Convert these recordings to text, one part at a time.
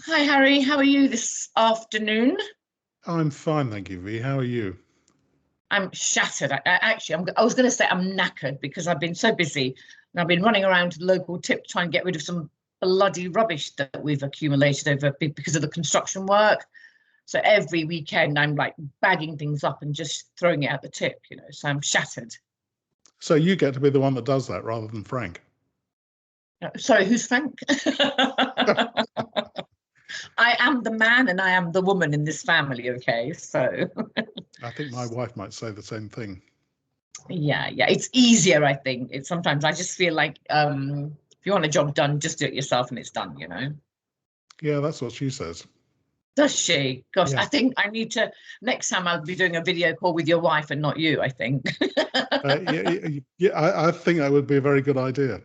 Hi, Harry. How are you this afternoon? I'm fine, thank you, V. How are you? I'm shattered. I was going to say I'm knackered because I've been so busy and I've been running around to the local tip trying to get rid of some bloody rubbish that we've accumulated because of the construction work. So every weekend I'm like bagging things up and just throwing it at the tip, so I'm shattered. So you get to be the one that does that rather than Frank. Sorry, who's Frank? I am the man and I am the woman in this family, okay? So I think my wife might say the same thing. yeah, it's easier, I think. It's sometimes I just feel like if you want a job done, just do it yourself and it's done. Yeah, that's what she says. Does she? Gosh, Yeah. I think I need to next time I'll be doing a video call with your wife and not you, I think. I think that would be a very good idea.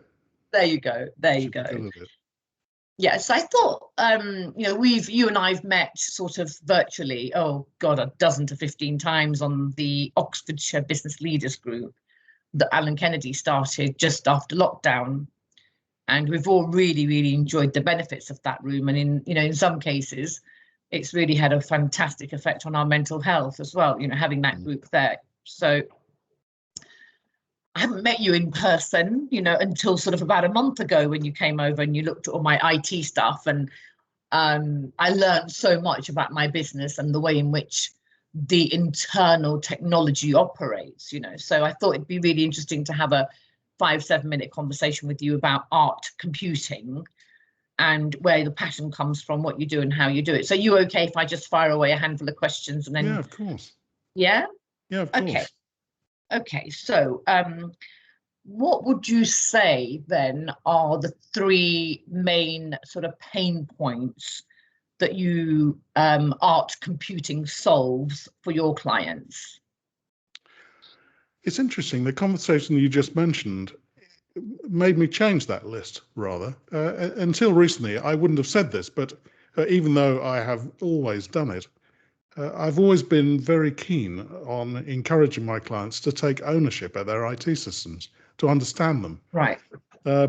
There you go. There you She'd be go. good at it. Yes, I thought you and I've met sort of virtually, oh God, a dozen to 15 times on the Oxfordshire Business Leaders Group that Alan Kennedy started just after lockdown. And we've all really, really enjoyed the benefits of that room. And in some cases, it's really had a fantastic effect on our mental health as well, having that group there. So I haven't met you in person, until sort of about a month ago when you came over and you looked at all my IT stuff. And I learned so much about my business and the way in which the internal technology operates, So I thought it'd be really interesting to have a 5-7 minute conversation with you about art computing and where the passion comes from, what you do and how you do it. So you okay if I just fire away a handful of questions and then Yeah, of course. Yeah? Yeah, of course. Okay, so what would you say then are the three main sort of pain points that you art computing solves for your clients? It's interesting. The conversation you just mentioned made me change that list rather. Until recently, I wouldn't have said this, but even though I have always done it, I've always been very keen on encouraging my clients to take ownership of their IT systems, to understand them. Right.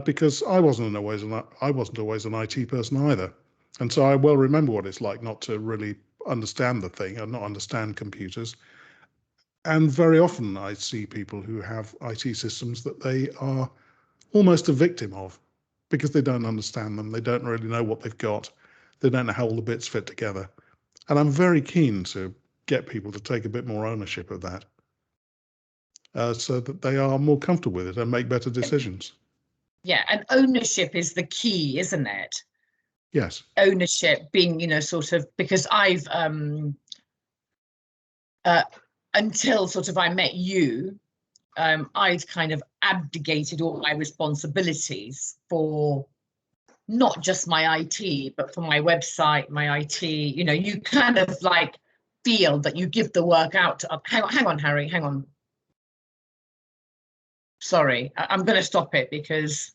Because I wasn't always an IT person either, and so I well remember what it's like not to really understand the thing and not understand computers. And very often I see people who have IT systems that they are almost a victim of because they don't understand them. They don't really know what they've got. They don't know how all the bits fit together. And I'm very keen to get people to take a bit more ownership of that so that they are more comfortable with it and make better decisions. Yeah, and ownership is the key, isn't it? Yes. Ownership being, sort of, because I've until sort of I met you, I'd kind of abdicated all my responsibilities for not just my IT, but for my website, my IT. You kind of like feel that you give the work out to. Hang on, Harry. Hang on. Sorry, I'm going to stop it because